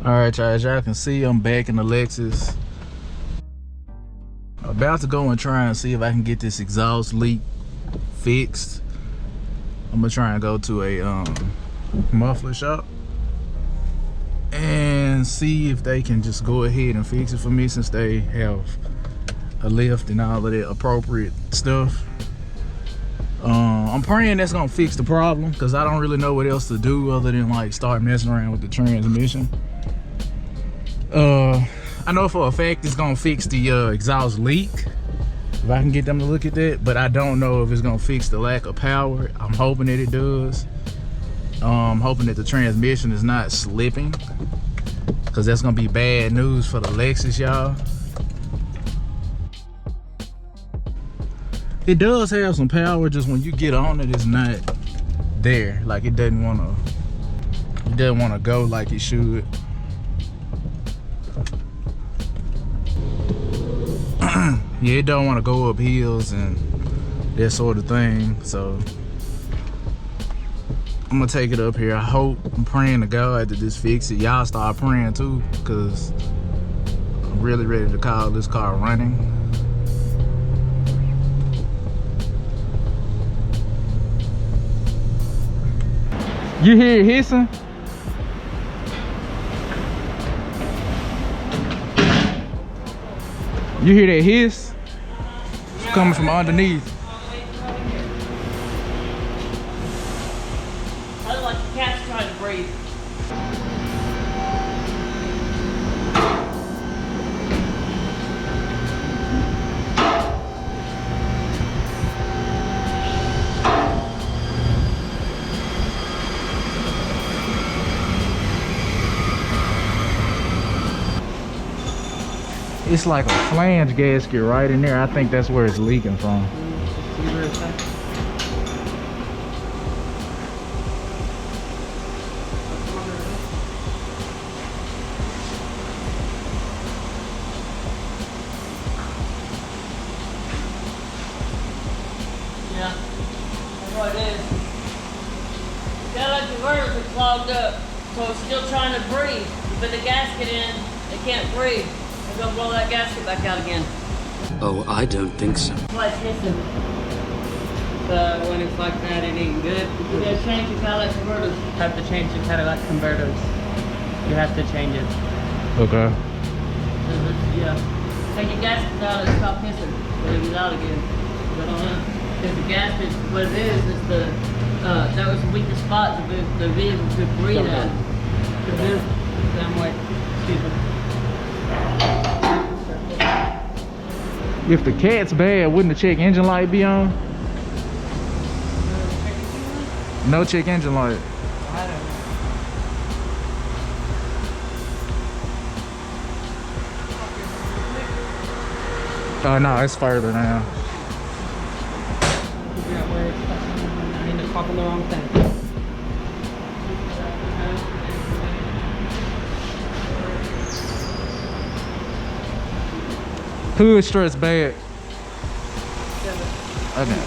Alright, y'all, as y'all can see, I'm back in the Lexus. About to go and try and see if I can get this exhaust leak fixed. I'm gonna try and go to a muffler shop and see if they can just go ahead and fix it for me, since they have a lift and all of that appropriate stuff. I'm praying that's gonna fix the problem, because I don't really know what else to do other than like start messing around with the transmission. I know for a fact it's gonna fix the exhaust leak if I can get them to look at that, but I don't know if it's gonna fix the lack of power. I'm hoping that it does. I'm hoping that the transmission is not slipping, because that's gonna be bad news for the Lexus, y'all. It does have some power, just when you get on it, it's not there. Like it doesn't wanna go like it should. Yeah, it don't want to go up hills and that sort of thing. So I'm gonna take it up here. I'm praying to God that this fix it. Y'all start praying too, because I'm really ready to call this car running. You hear it hissing? You hear that hiss? It's coming from underneath. I look like the cat's trying to breathe. It's like a flange gasket right in there. I think that's where it's leaking from. Yeah, that's what it is. That converters are clogged up, so it's still trying to breathe. You put the gasket in, it can't breathe. They're gonna blow that gasket back out again. Oh, I don't think so. Why it's hissing. When it's like that, it ain't good. You gotta change your catalytic converters. You have to change your catalytic converters. You have to change it. Okay. Yeah. Take your gasket out and stop hissing. But it was out again. But because the gasket, what it is the that was the weakest spot the vehicle could breathe at. That way. Excuse me. If the cat's bad, wouldn't the check engine light be on? No check engine light. I don't know. Oh no, it's further now. Figure out where it's touching. I need to talk on the wrong thing. Hood struts bad. Okay.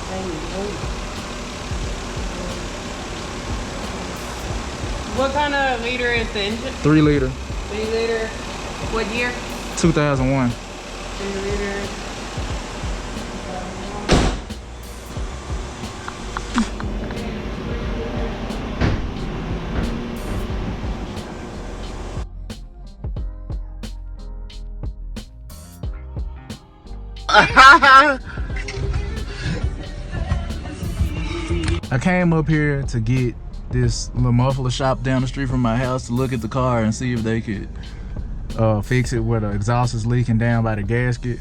What kind of liter is the engine? 3 liter. 3 liter. What year? 2001. 3 liter. I came up here to get this little muffler shop down the street from my house to look at the car and see if they could fix it where the exhaust is leaking down by the gasket.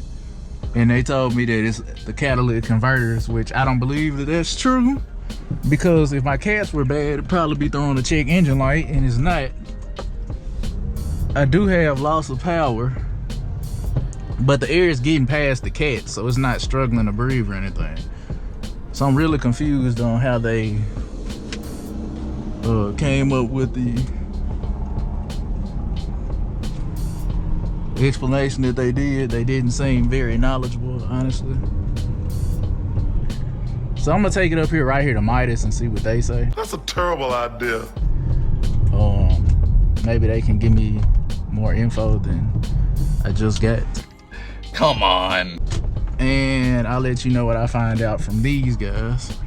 And they told me that it's the catalytic converters, which I don't believe that that's true, because if my cats were bad, it'd probably be throwing a check engine light, and it's not. I do have loss of power, but the air is getting past the cat, so it's not struggling to breathe or anything. So I'm really confused on how they came up with the explanation that they did. They didn't seem very knowledgeable, honestly. So I'm gonna take it up here, right here to Midas, and see what they say. That's a terrible idea. Maybe they can give me more info than I just got. Come on. And I'll let you know what I find out from these guys.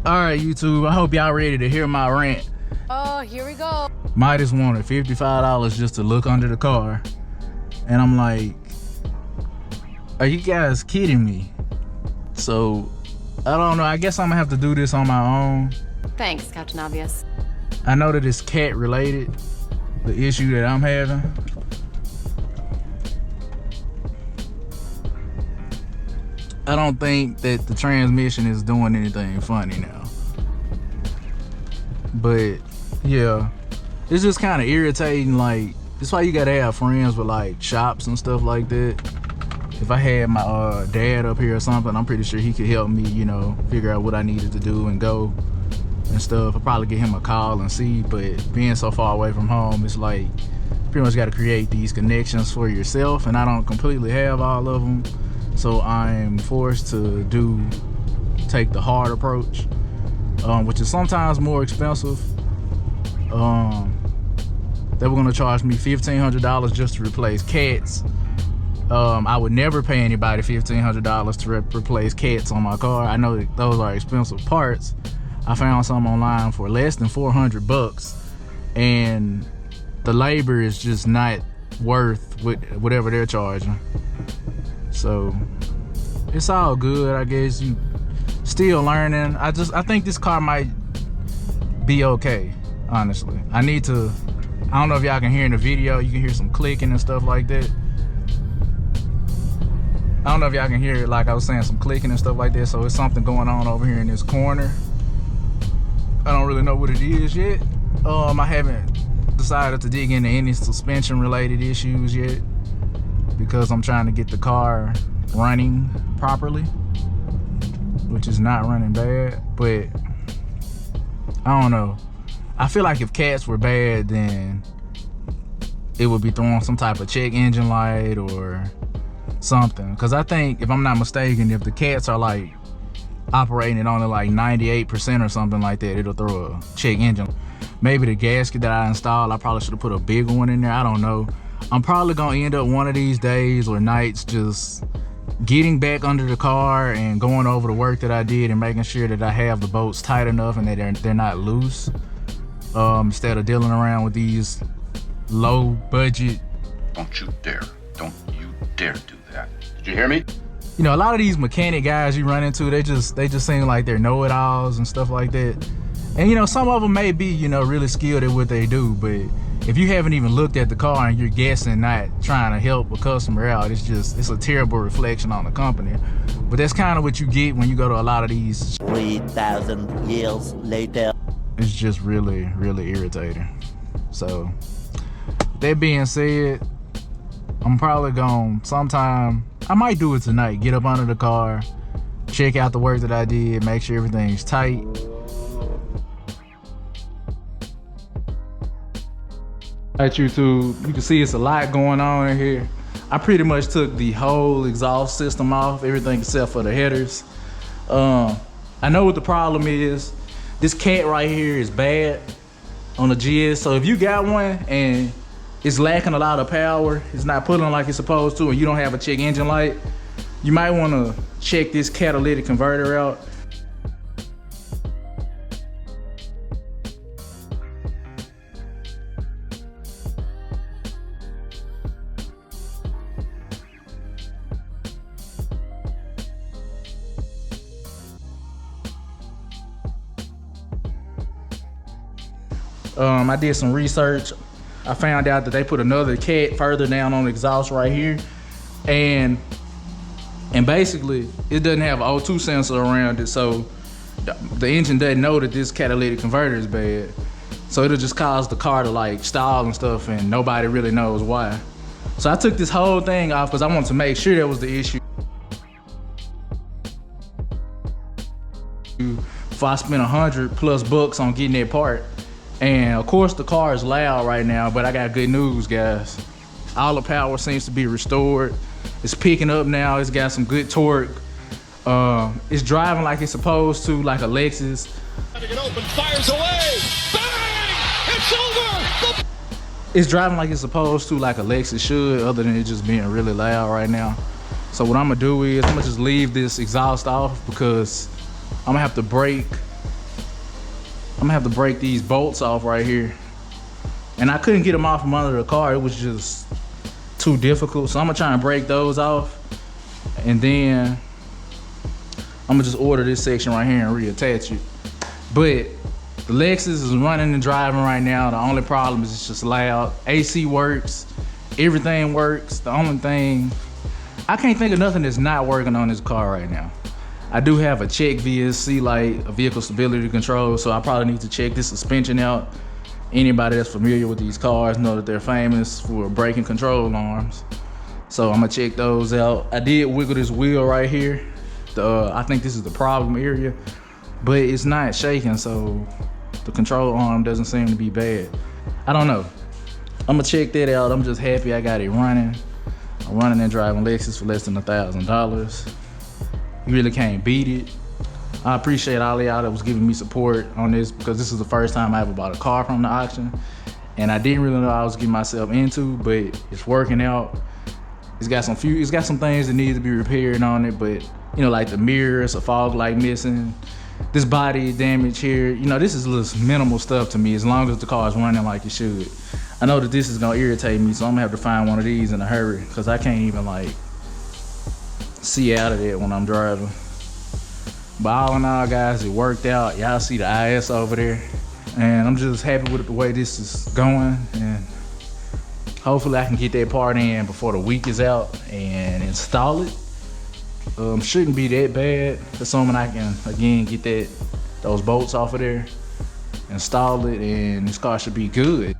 All right, YouTube, I hope y'all ready to hear my rant. Oh, here we go. Midas wanted $55 just to look under the car. And I'm like, are you guys kidding me? So, I don't know, I guess I'm gonna have to do this on my own. Thanks, Captain Obvious. I know that it's cat related, the issue that I'm having. I don't think that the transmission is doing anything funny now. But yeah, it's just kind of irritating. Like, that's why you gotta have friends with like shops and stuff like that. If I had my dad up here or something, I'm pretty sure he could help me, you know, figure out what I needed to do and go and stuff. I'll probably give him a call and see, but being so far away from home, it's like pretty much got to create these connections for yourself, and I don't completely have all of them, so I'm forced to take the hard approach, which is sometimes more expensive. They were gonna charge me $1,500 just to replace cats. I would never pay anybody $1,500 to replace cats on my car. I know that those are expensive parts. I found some online for less than 400 bucks, and the labor is just not worth whatever they're charging. So it's all good, I guess. You still learning. I think this car might be okay, honestly. I don't know if y'all can hear in the video, you can hear some clicking and stuff like that. I don't know if y'all can hear it, like I was saying, some clicking and stuff like that. So it's something going on over here in this corner. I don't really know what it is yet. I haven't decided to dig into any suspension related issues yet, because I'm trying to get the car running properly, which is not running bad. But I don't know. I feel like if cats were bad, then it would be throwing some type of check engine light or something. Because I think, if I'm not mistaken, if the cats are like operating at only like 98% or something like that, it'll throw a check engine. Maybe the gasket that I installed, I probably should have put a bigger one in there. I don't know. I'm probably gonna end up one of these days or nights just getting back under the car and going over the work that I did and making sure that I have the bolts tight enough and that they're not loose, instead of dealing around with these low budget. Don't you dare do that. Did you hear me? You know, a lot of these mechanic guys you run into, they just seem like they're know-it-alls and stuff like that. And you know, some of them may be, you know, really skilled at what they do, but if you haven't even looked at the car and you're guessing, not trying to help a customer out, it's a terrible reflection on the company. But that's kind of what you get when you go to a lot of these. 3,000 years later. It's just really, really irritating. So, that being said, I'm probably gonna sometime, I might do it tonight, get up under the car, check out the work that I did, make sure everything's tight. Alright, YouTube, you can see it's a lot going on in here. I pretty much took the whole exhaust system off, everything except for the headers. I know what the problem is. This cat right here is bad on the GS, so if you got one and it's lacking a lot of power, it's not pulling like it's supposed to, and you don't have a check engine light, you might want to check this catalytic converter out. I did some research. I found out that they put another cat further down on the exhaust right here, and basically it doesn't have an O2 sensor around it, so the engine doesn't know that this catalytic converter is bad, so it'll just cause the car to like stall and stuff, and nobody really knows why. So I took this whole thing off because I wanted to make sure that was the issue before I spent $100+ on getting that part. And of course the car is loud right now, but I got good news, guys. All the power seems to be restored. It's picking up now, it's got some good torque. It's driving like it's supposed to, like a Lexus. It open, fires away, bang! It's over! it's driving like it's supposed to, like a Lexus should, other than it just being really loud right now. So what I'm gonna do is I'm gonna just leave this exhaust off because I'm gonna have to break these bolts off right here. And I couldn't get them off from under the car. It was just too difficult. So I'm gonna try and break those off. And then I'm gonna just order this section right here and reattach it. But the Lexus is running and driving right now. The only problem is it's just loud. AC works, everything works. The only thing, I can't think of nothing that's not working on this car right now. I do have a check VSC light, a vehicle stability control, so I probably need to check this suspension out. Anybody that's familiar with these cars know that they're famous for braking control alarms. So I'm gonna check those out. I did wiggle this wheel right here. I think this is the problem area, but it's not shaking, so the control arm doesn't seem to be bad. I don't know. I'm gonna check that out. I'm just happy I got it running. I'm running and driving Lexus for less than $1,000. You really can't beat it. I appreciate all of y'all that was giving me support on this because this is the first time I ever bought a car from the auction. And I didn't really know what I was getting myself into, but it's working out. It's got some things that need to be repaired on it, but you know, like the mirrors, a fog light missing, this body damage here. You know, this is just minimal stuff to me as long as the car is running like it should. I know that this is gonna irritate me, so I'm gonna have to find one of these in a hurry because I can't even like see out of it when I'm driving. But all in all, guys, it worked out. Y'all see the IS over there. And I'm just happy with the way this is going. And hopefully I can get that part in before the week is out and install it. Shouldn't be that bad, assuming I can, again, get those bolts off of there, install it, and this car should be good.